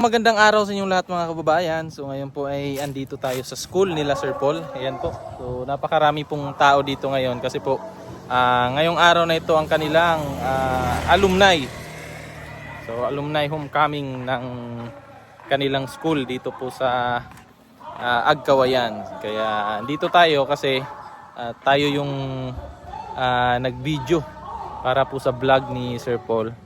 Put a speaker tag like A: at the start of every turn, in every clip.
A: Magandang araw sa inyong lahat mga kababayan. So ngayon po ay andito tayo sa school nila Sir Paul. Ayan po. So napakarami pong tao dito ngayon kasi po ngayong araw na ito ang kanilang alumni. So alumni homecoming ng kanilang school dito po sa Agkawayan. Kaya dito tayo kasi tayo yung nag-video para po sa vlog ni Sir Paul.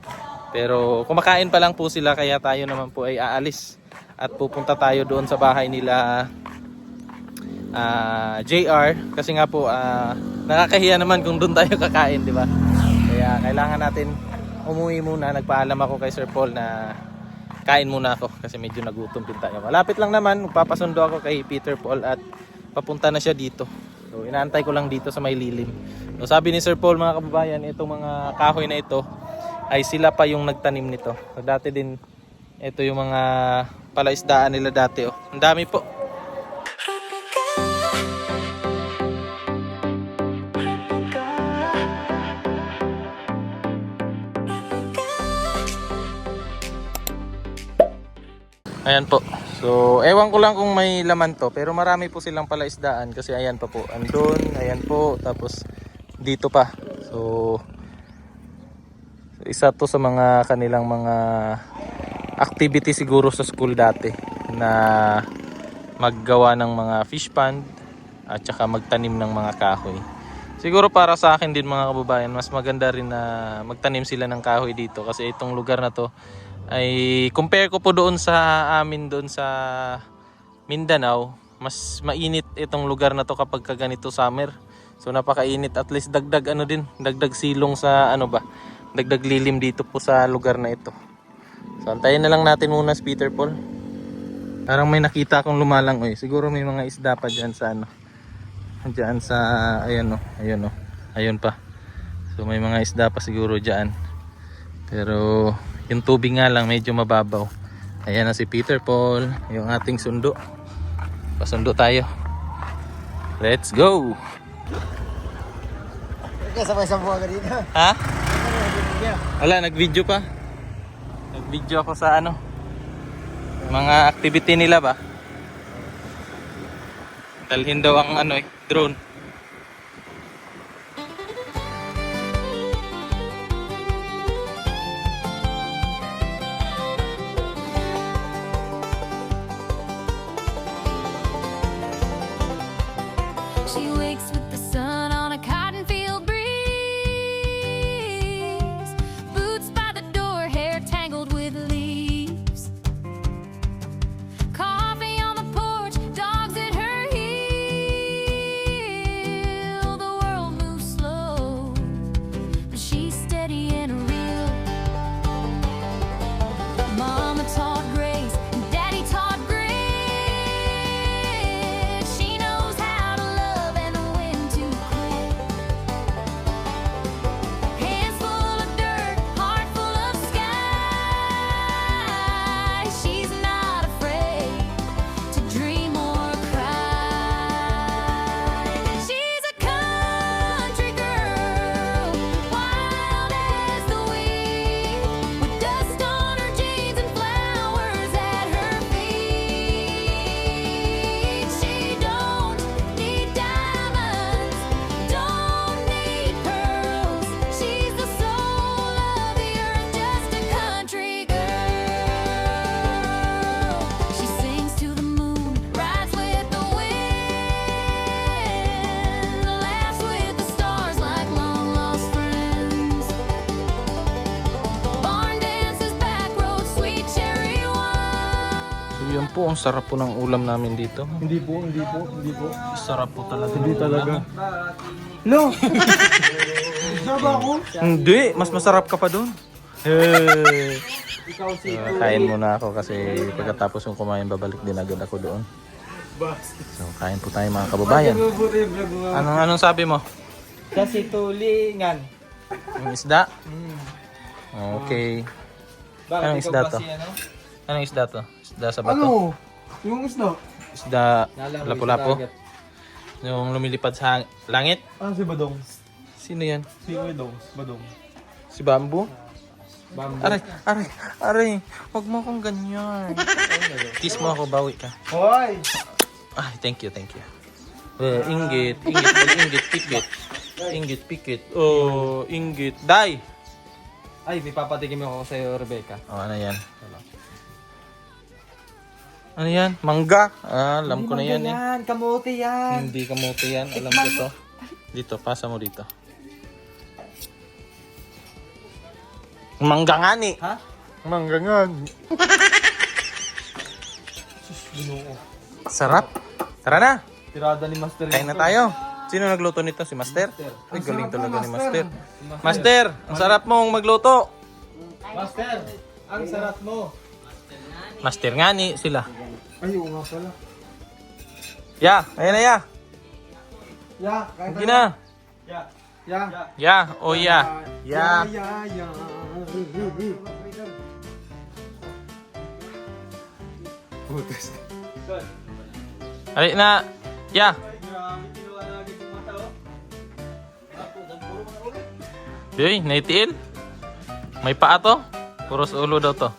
A: Pero kumakain pa lang po sila kaya tayo naman po ay aalis at pupunta tayo doon sa bahay nila JR kasi nga po nakakahiya naman kung doon tayo kakain, di ba? Kaya kailangan natin umuwi muna. Nagpaalam ako kay Sir Paul na kain muna ako kasi medyo nagutom din tayo. Malapit lang naman, magpapasundo ako kay Peter Paul at papunta na siya dito. So inaantay ko lang dito sa may lilim. So sabi ni Sir Paul mga kababayan, itong mga kahoy na ito ay sila pa yung nagtanim nito. So, dati din ito yung mga palaisdaan nila dati. Oh. Ang dami po. Ayan po. So ewan ko lang kung may laman to, pero marami po silang palaisdaan kasi ayan pa po. Andun, ayan po, tapos dito pa. So isa to sa mga kanilang mga activity siguro sa school dati na maggawa ng mga fish pond at saka magtanim ng mga kahoy. Siguro para sa akin din mga kababayan, mas maganda rin na magtanim sila ng kahoy dito kasi itong lugar na to ay compare ko po doon sa amin doon sa Mindanao, mas mainit itong lugar na to kapag ganito summer. So napakainit, at least dagdag ano din, dagdag silong sa ano ba, dagdag lilim dito po sa lugar na ito. So antayin na lang natin muna si Peter Paul. Parang may nakita akong lumalang siguro may mga isda pa diyan sa ano. Diyan sa ayan ayun ayun pa. So may mga isda pa siguro diyan. Pero yung tubig nga lang medyo mababaw. Ayan na si Peter Paul, yung ating sundo. Pasundo tayo. Let's go.
B: Sabay sa buwan dito.
A: Ha? Wala, nag-video pa. Nag-video ako sa ano, mga activity nila ba? Dalhin daw ang ano drone.
C: She wakes with the sun on a cotton field breeze. Boots by the door, hair tangled with leaves. Coffee on the porch, dogs at her heel. The world moves slow, but she's steady and real. Mama taught grace, and Daddy taught grit. She knows how to love and when to quit. Hands full of dirt, heart full of sky. She's not afraid to dream or cry. She's a country girl, wild as the wind, with dust on her jeans and flowers at her feet. She don't need diamonds, don't need pearls. She's the soul of the earth, just a country girl. She sings to the moon, rides with the wind, laughs with the stars like long lost friends. Barn dances, back roads, sweet cherry wine.
A: So yun po, ang sarap po ng ulam namin dito.
B: Hindi po.
A: Sarap po talaga.
B: Hindi
A: ng
B: talaga.
A: ulam.
B: No! Saba ako?
A: Hindi, mas masarap ka pa doon. Hey. Kain muna ako kasi pagkatapos kong kumain babalik din agad ako doon. So kain po tayo mga kababayan. Anong sabi mo?
B: Kasi tulingan.
A: Yung isda? Okay. Anong isda to? Anong isda to? Isda sa bato?
B: Ano? Yung isda?
A: Isda lapu-lapu? Yung lumilipad sa langit?
B: Ah, si Badong.
A: Sino yan?
B: Si Badong.
A: Si Bamboo? Aray, aray, aray. Huwag mo akong ganyan. Kiss mo ako, bawi ka.
B: Hoy!
A: Ay, thank you, thank you. Inggit, inggit, pikit. Inggit, pikit. Oh, inggit. Die!
B: Ay, may papatikim ako sa'yo, Rebecca.
A: Oh, ano yan? Ano yan? Mangga? Ah, alam ko na yan eh.
B: Yan, kamote yan.
A: Hindi kamote yan. Alam ko to. Dito, pasa mo dito. Mangga nga ni.
B: Ha?
A: Mangga nga ni.
B: Ginoo.
A: Sarap. Tara na.
B: Tirada ni Master.
A: Kain na tayo. Sino nagluto nito? Si Master? Ay, galing
B: sarap
A: talaga
B: mo,
A: ni
B: Master.
A: Master. Master, ang sarap mong magluto.
B: Master, ang sarap mo.
A: Master nga ni sila.
B: Ay, oo nga pala.
A: Ya, ayan na ya.
B: Ya, kain
A: Hindi na.
B: Ya. Ya.
A: Ya, oh ya. Ya.
B: Ya. Butas.
A: Ay na. Ya. Yoy, naitiil. May paa to. Puros ulo daw to.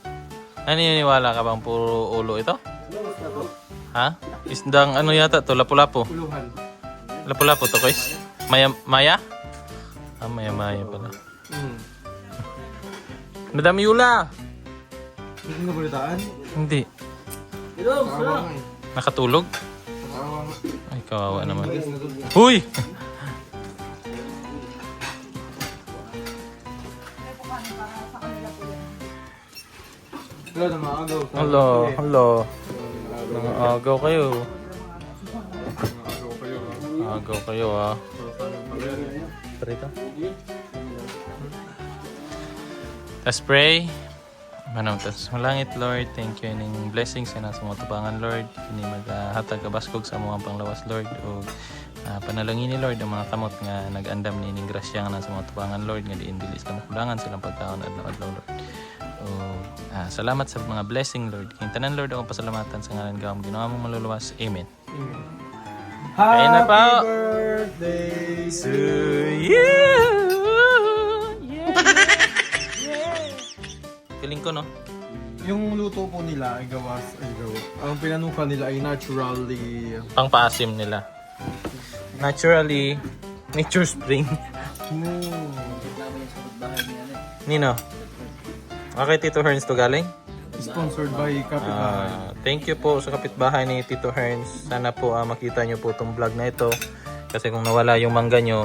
A: Naniniwala ka bang puro ulo ito? Ha? Isdang ano yata to? Lapu-lapu.
B: Puluhan.
A: Lapu-lapu to, guys. Maya? Maya? Ah, maya-maya pala. Madam Yula!
B: Hindi na balitaan?
A: Hindi.
B: Kawawa nga eh.
A: Nakatulog?
B: Kawawa nga.
A: Ay, kawawa naman.
B: Malis na doon.
A: Huy!
B: Wala na maagaw.
A: Hello, hello. Agaw kayo.
B: Maagaw kayo.
A: Agaw kayo ah. Parito. Let's pray. Manautas malangit, Lord. Thank you ining blessings na sa mga tubangan, Lord. Kini maghatag kabaskog sa mga panglawas, Lord. O panalangin ni Lord ang mga kamot nga nag-andam ni ining grasya nga sa mga tubangan, Lord. Nga diin bilis na makulangan silang pagkaon adlaw-adlaw, Lord. O salamat sa mga blessing, Lord. Kintanan, Lord, ako pasalamatan sa ngalan gawam ginawa mong maluluwas. Amen. Kain na po.
B: Happy birthday
A: To you. Galing ko, no?
B: Yung luto po nila ay gawas. Ang pinanukan nila ay naturally.
A: Pangpaasim nila. Naturally, nature spring. Nino? Okay, Tito Herns to galing?
B: Sponsored by Kapitbahay.
A: Thank you po sa kapitbahay ni Tito Herns. Sana po makita nyo po itong vlog na ito. Kasi kung nawala yung mangga nyo,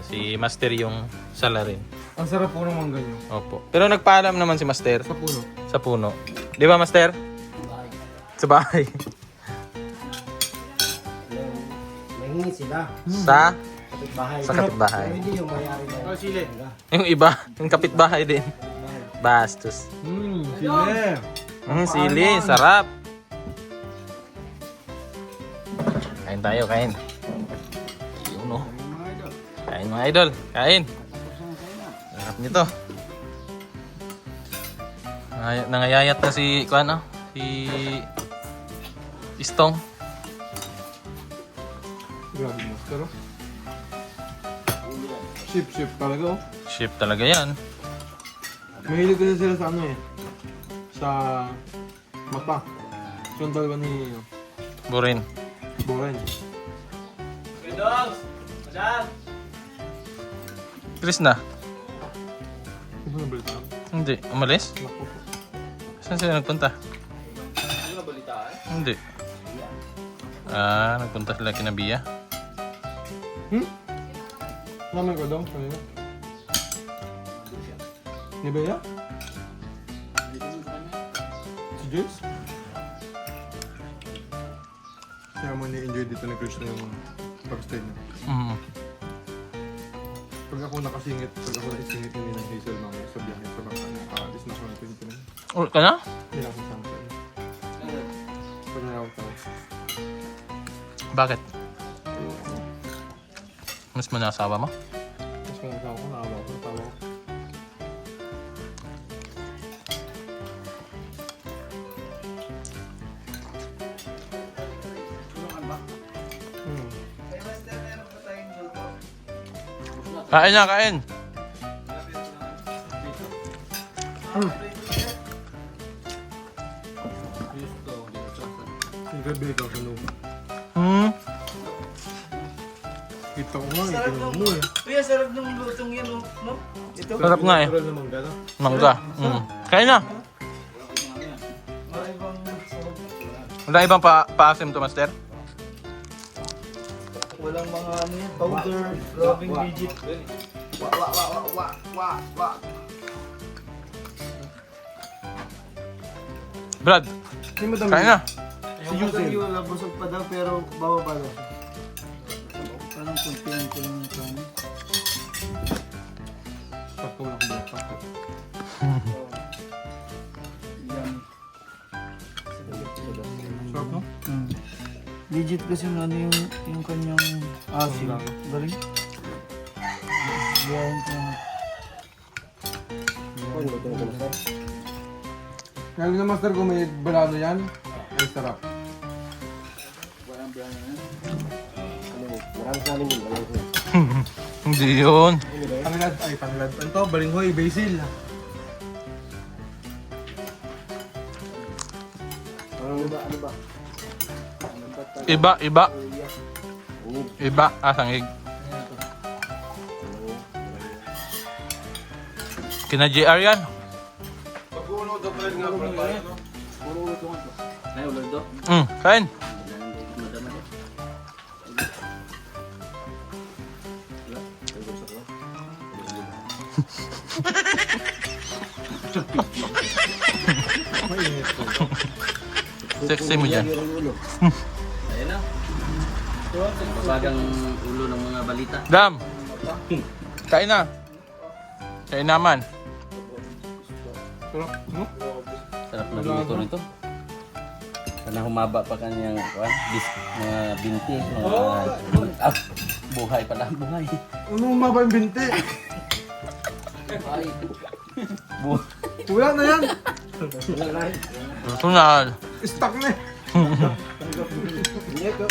A: si Master yung sala rin.
B: Ang sarap po ng mangga nyo.
A: Opo. Pero nagpaalam naman si Master
B: Sa puno.
A: sa puno. Di ba, Master? Sa bahay.
D: Nangingi sila.
A: Sa?
D: Kapitbahay.
A: Sa kapitbahay.
D: Hindi yung mayari na
B: Oh, sili.
A: Yung iba, yung kapitbahay din. Bastos.
B: Sili.
A: Sili, sarap. Kain tayo, kain. Yun, oh. Kain mga idol, kain. Sarap nito. Nangayayat na si, kuan, si Istong.
B: Grabe master. Oh. Ship talaga oh.
A: Ship talaga yan.
B: Mahilig kasi sila sa ano eh. Sa mata. Yung dalawa ni
A: Burin.
B: Boren.
A: Chris na?
B: Hindi mo nabalitaan?
A: Hindi. Umalis?
B: Naku po.
A: Saan sila nagpunta? Hindi. Nagpunta sila kina Bia.
B: Naman ko daw kanina. Ni Bea? Si Joyce? Kaya mo ni-enjoy dito ni Krishna yung pag-stay niya. Pag ako nakasingit, pag ako naisingit ni ng Hazel mamaya sa biyahe sa bangka niya, kaalis na siya ng Pilipinas.
A: Ulit ka na?
B: Hindi na ako sama sa inyo. Pag nalawag tayo.
A: Bakit? Mas mo nasawa mo?
B: Tapos kung nakasawa ko, nakabaw ko, natawa ko.
A: Kain na, kain.
B: Gabi ka ka nung.
A: Hmm.
B: Kita ko nga, itinong mo eh.
E: Kuya, sarap ng lutong yan, oh. No? Ito.
A: Sarap nga eh.
B: Natural naman gano'n.
A: Mangga. Kaya na.
E: Maibang sarap.
A: Wala ibang paasim to, Master?
E: Walang mga ano yan, powder, grabing digit.
A: Brad,
B: Hindi mo dami.
A: kaya na.
E: Si Yusen. Wala, busog pa daw, pero bababa daw. Parang kunti-kunti lang yung kanya.
B: Sakto lang ko ba? Sakto.
E: Yan.
B: Sarap no?
E: Legit kasi yung ano yung kanyang asim. Galing. Yan ko.
B: Lalo na master kung may balado yan, ay sarap.
D: Marami sa amin yun. Marami sa
A: Hindi yun.
B: Tanglad. Ito, balinghoy, basil.
D: Ano ba?
A: Iba. Iba. Sangig. Kina JR yan.
B: Pag-uno daw pala nga pala tayo, no?
A: Kain. Sexy mo dyan.
F: Ayan na. Babagang ulo ng mga balita.
A: Dam. Kain na. Kain naman.
B: Sarap, no?
F: Sarap na luto nito. Sana humaba pa kanyang mga binti. Buhay pala. Buhay.
B: Ano mababa yung binti? Wala na yan.
A: Personal.
B: Stuck na eh.
D: Hindi ko.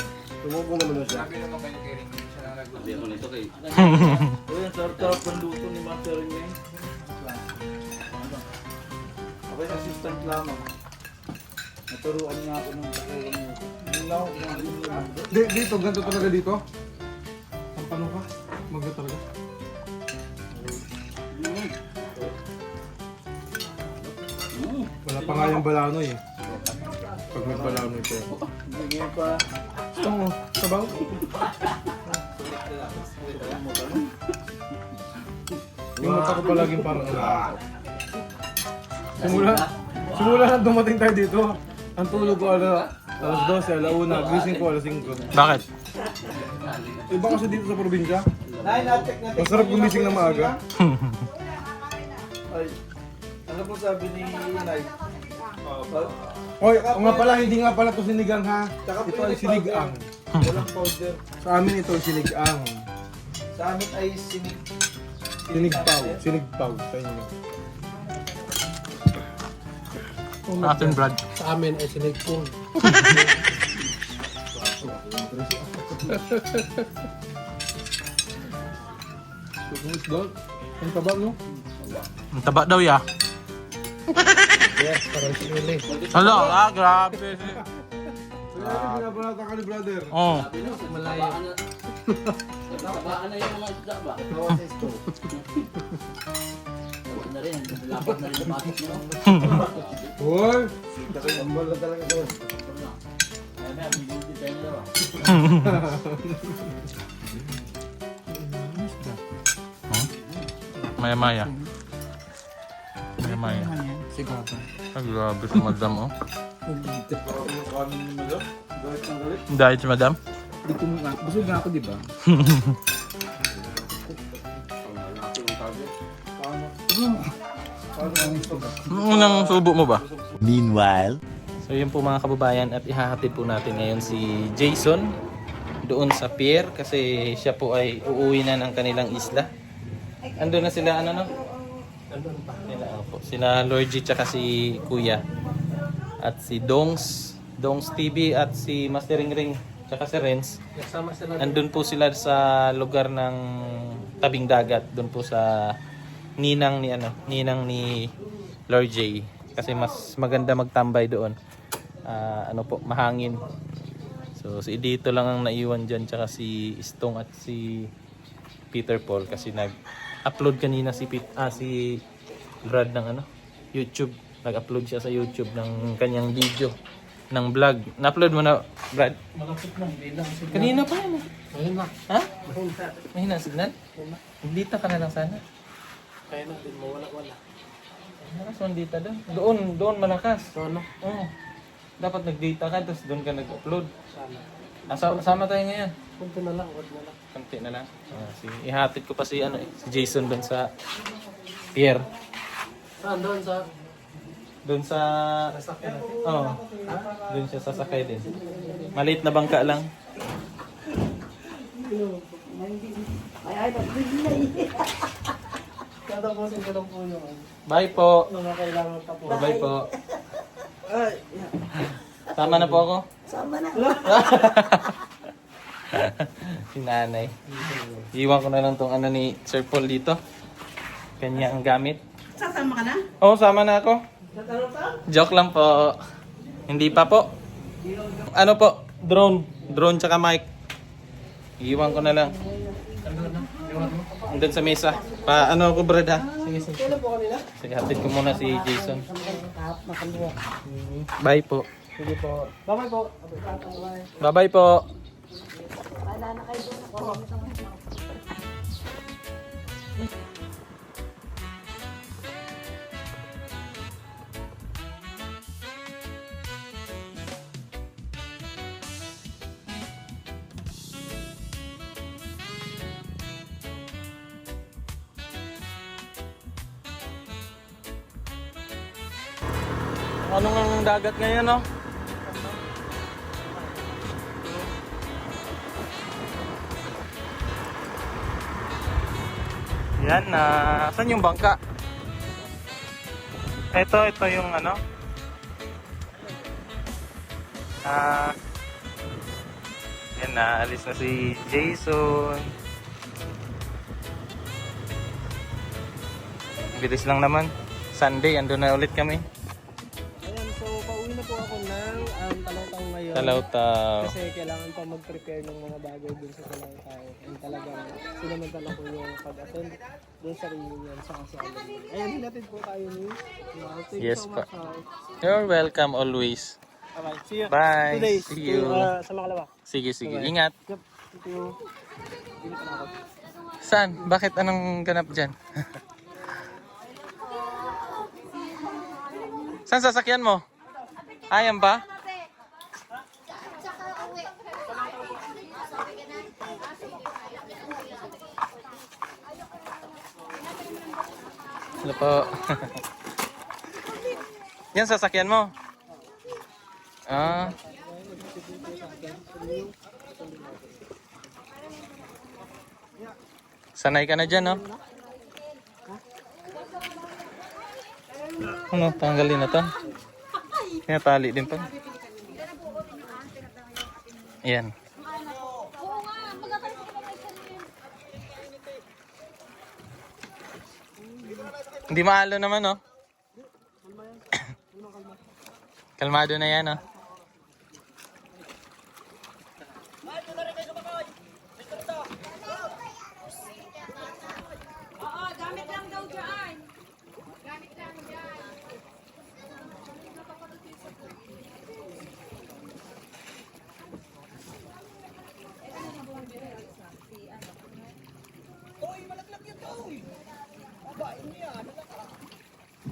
D: Tumubo naman na siya.
F: Sabi ako nito kay...
E: Kuya, sarap ang luto ni Master niya. Ako yung assistant lamang. Naturuan niya ako ng pagkakulang luto. Yun lang ako kung
B: Dito, ganito talaga dito. Ang paano ka? Magda talaga. Wala pa nga yung balanoy eh. Pag may balanoy pa yun.
E: Hindi pa.
B: Gusto mo, sabaw? Yung mata ko palaging parang Simula na dumating tayo dito. Ang tulog ko alas 12, alauna, gising ko alas 5.
A: Bakit?
B: Iba kasi dito sa probinsya.
E: Nay, na-check natin.
B: Masarap gumising na maaga.
E: Ay, ano po sabi ni Nay?
B: Oy, o nga pala, hindi nga pala ito sinigang ha. Ito ay sinigang.
E: Walang powder.
B: Sa amin ito sinigang.
E: Sa amin ay
B: Sinigpaw sa inyo.
A: Atin, Brad.
D: Sa amin ay sinigpong.
B: Sukungs doon. Ang taba no?
A: Ang taba daw ya.
D: Yes, parang sinuli.
A: Hala, grabe.
B: Kaya binabalata ka ni brother.
A: Oh.
F: Tabaan na yung mga isda ba? Tawag na rin. Lapat na rin sa patos mo.
B: Hoy!
D: Ambal na talaga doon.
F: Kaya na, bibinti tayo na ba?
A: Maya-maya. Maya-maya.
E: Sigado.
A: Ay, grabe si madam, oh.
E: Kami ni Madam. Galit ng galit.
A: Dahil si madam.
E: Hindi ko nga. Busog nga ako, di ba?
A: Unang subo mo ba?
G: Meanwhile,
A: So yun po mga kababayan at ihahatid po natin ngayon si Jason doon sa pier kasi siya po ay uuwi na ng kanilang isla. Ando na sila ano no? Andun pa. Sina Lorgie tsaka si Kuya at si Dongs TV at si Master Ring tsaka si Renz. Andun po sila sa lugar ng tabing dagat doon po sa ninang ni Lord J. Kasi mas maganda magtambay doon. Ano po, mahangin. So si dito lang ang naiwan dyan, tsaka si Stong at si Peter Paul kasi nag-upload kanina si Brad ng YouTube. Nag-upload siya sa YouTube ng kanyang video ng vlog. Na-upload mo na, Brad?
B: Malapit na, hindi lang.
A: Kanina pa yan.
B: Ayun na.
A: Ha? Mahina ang signal? Dita ka na lang sana.
B: Kaya na din, mawala-wala.
A: Malakas ang data doon. Doon malakas.
B: So ano?
A: Oo. Dapat nag-data ka, tapos doon ka nag-upload.
B: Sana.
A: Sama tayo ngayon.
B: Kunti na lang, wag na lang.
A: Konti na lang. Ihatid ko pa si Jason doon sa pier.
B: Saan doon sa...
A: Doon sa...
B: Sasakyan natin?
A: Oo. Doon siya sasakay din. Maliit na bangka lang.
B: Tatapusin ko lang po yung
A: Bye po.
B: mga kailangan tapusin.
A: Bye po. Tama na po ako?
G: Sama na.
A: Si nanay. Iwan ko na lang tong ni Sir Paul dito. Kanya ang gamit.
G: Sasama ka na?
A: Oo, sama na ako. Joke lang po. Hindi pa po. Ano po? Drone. Drone tsaka mic. Iwan ko na lang. Andun sa mesa. Ano ako, Brad, ha? Sige, sige. Sige, hatid ko muna si Jason. Bye po.
B: Sige po. Bye-bye po.
A: Bye-bye po.
G: Wala na kayo doon.
A: Ano nga ang dagat ngayon, no? Yan na. Saan yung bangka? Ito yung yan na, alis na si Jason. Bilis lang naman. Sunday, ando na ulit kami.
B: Ayan, so pauwi na po ako ng Talautang ngayon.
A: Talautaw.
B: Kasi kailangan pa mag-prepare ng mga bagay dun sa Talautang. And talagang sinamantala ko yung pag-attend dun sa reunion sa kasama. Ayan, hinatid po tayo ni Thank you
A: Yes
B: so
A: pa.
B: much.
A: You're welcome always.
B: Bye-bye. See you.
A: Bye.
B: Today.
A: See you.
B: Sa Makalawa.
A: Sige, sige.
B: Bye-bye.
A: Ingat.
B: Yep. Thank you. Dito na ako.
A: Saan? Bakit? Anong ganap dyan? Saan sasakyan mo? Ayan ba? Hello po. Yan sasakyan mo? Ah. Sanay ka na dyan, no? Ano, tanggalin na to. Kaya tali din pa. Ayan. Hindi maalo naman, no? Kalmado na yan, no?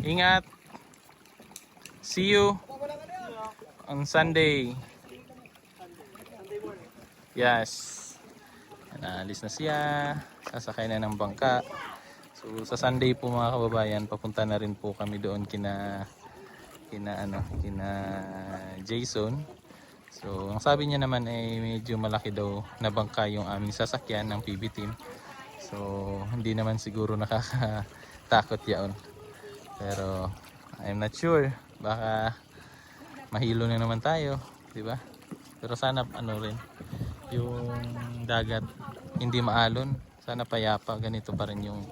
A: Ingat. See you on Sunday. Yes. Naalis na siya. Sasakay na ng bangka. So sa Sunday po mga kababayan, papunta na rin po kami doon kina Jason. So ang sabi niya naman ay medyo malaki daw na bangka yung aming sasakyan ng PB team. So hindi naman siguro nakakatakot yaon. Pero I'm not sure, baka mahilo na naman tayo, di ba? Pero sana rin yung dagat hindi maalon, sana payapa, ganito pa rin yung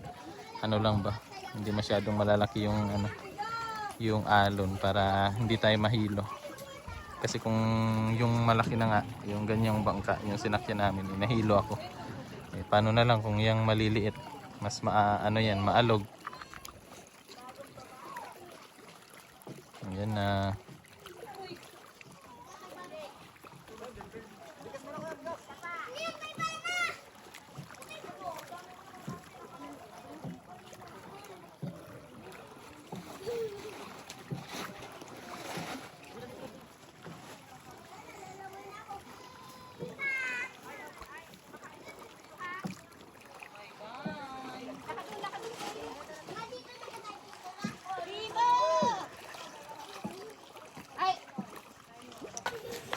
A: lang ba, hindi masyadong malalaki yung yung alon para hindi tayo mahilo. Kasi kung yung malaki na nga, yung ganyang bangka, yung sinakyan namin, nahilo ako. Eh, paano na lang kung yung maliliit, mas ano yan, maalog. Yan na.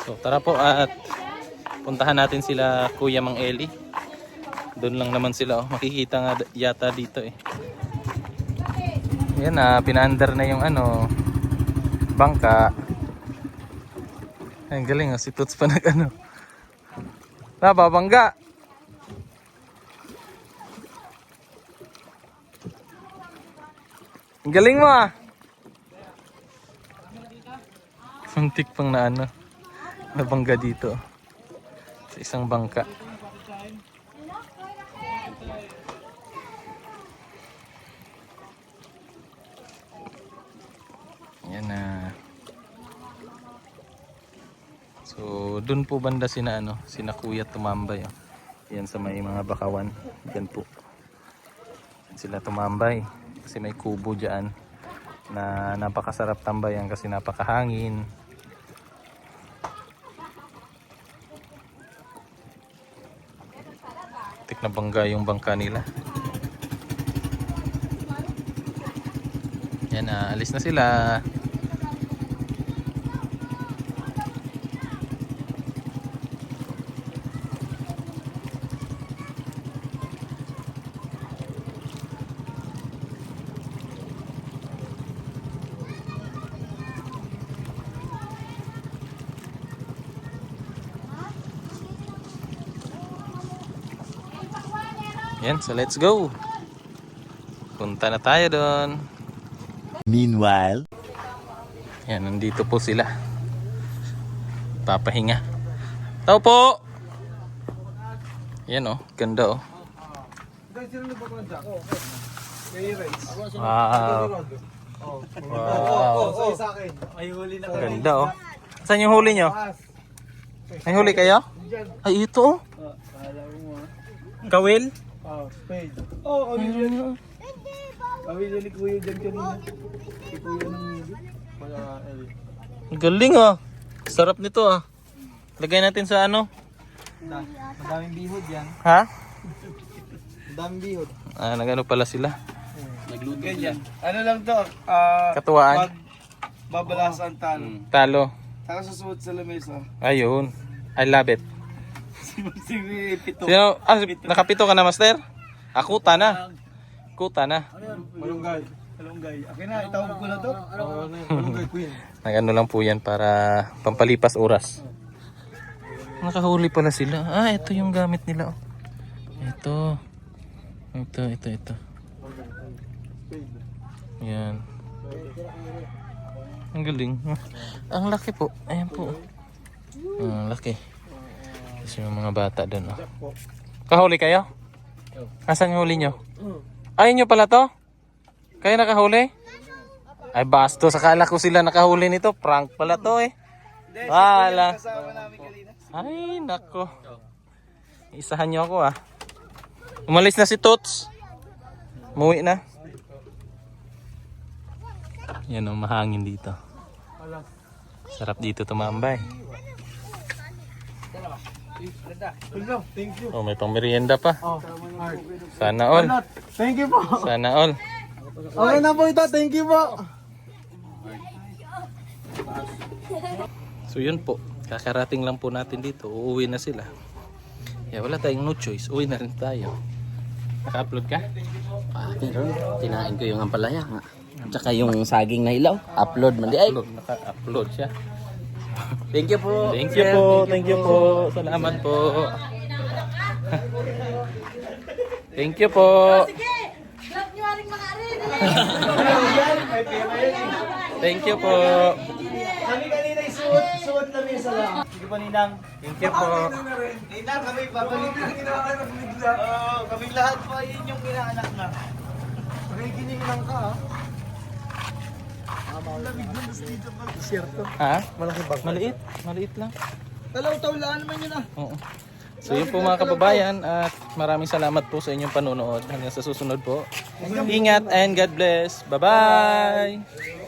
A: So tara po at puntahan natin sila Kuya Mang Eli. Doon lang naman sila, oh. Makikita nga yata dito eh. Yan na, pinaandar na yung ano, bangka. Ay, ang galing, oh. Si Toots pa nag ano. Nababangga. Ang galing mo ah. Muntik pang na ano, nabangga dito sa isang bangka. Yan na. So dun po banda sina ano, sina Kuya tumambay. Oh. Yan sa may mga bakawan. Yan po. Sila tumambay kasi may kubo diyan na napakasarap tambayan kasi napakahangin. Tik na bangga yung bangka nila. Yan na, alis na sila. Yan, so let's go. Punta na tayo doon.
H: Meanwhile,
A: Yan, nandito po sila. Papahinga. Tao po! Yan oh, ganda oh. Wow. Wow.
E: Sa akin. May huli na
A: Ganda oh. Saan yung huli nyo? May huli kayo? Ay, ito oh. Kawil?
E: Spade. Kami dyan. Kami dyan ni Kuya dyan kanina. Si Kuya ng Kuya Eli.
A: Ang galing ah. Sarap nito ah. Lagay natin sa ano?
E: Madaming bihod yan.
A: Ha?
E: Madaming bihod.
A: Ah, nagano pala sila.
F: Nagluto
E: Ganyan.
F: sila.
E: Ano lang to?
A: Katuwaan.
E: Babalasan talo.
A: Talo.
E: Saka susuot sa lamesa.
A: Ayun. I love it.
E: Sige, pito.
A: Sino? Ah, nakapito ka na, Master? Kuta na. Kuta na.
E: Malunggay. Malunggay. Akin na, itawag ko na to. Malunggay queen.
A: Nagano lang po yan para pampalipas oras. Nakahuli pala sila. Ah, ito yung gamit nila. Oh. Ito. Ito. Yan. Ang galing. Ang laki po. Ayan po. Ang laki. Kasi yung mga bata doon. Oh. Kahuli kayo? Asan yung huli nyo? Ayun nyo pala to? Kayo nakahuli? Ay bastos. Akala ko sila nakahuli nito. Prank pala to eh. Wala.
E: Kasama namin kanina.
A: Ay nako. Isahan nyo ako ah. Umalis na si Tots. Umuwi na. Yan o, mahangin dito. Sarap dito tumambay.
E: Thank you.
A: Oh, may pangmerienda pa. Sana all.
E: Thank you po.
A: Sana all.
E: Okay na po ito. Thank you po.
A: So yun po. Kakarating lang po natin dito. Uuwi na sila. Kaya wala tayong no choice. Uwi na rin tayo. Naka-upload ka?
F: Pero tinain ko yung ampalaya. Tsaka yung saging na ilaw. Upload man di ay.
A: Naka-upload siya.
F: Thank you po.
A: Thank you po. Thank you po. Salamat po. Thank you po.
G: Sige! Vlog nyo aring mga arin!
A: Thank you po.
B: Kami kanina suot lang yung salam. Sige po, Ninang.
A: Thank you po.
E: Ninang, kami papalitin ang ginawa ng bigla. Oo, kami lahat pa yun yung kinaanak na. Pakikinig lang ka ha. Lamig mo dito pa.
B: Sierto.
A: Ha?
B: Malaki bag.
A: Maliit. Maliit lang.
E: Talaw-taw lang naman yun ah.
A: Oo. So yun po mga kababayan at maraming salamat po sa inyong panonood. Hanggang sa susunod po. Ingat and God bless. Bye-bye!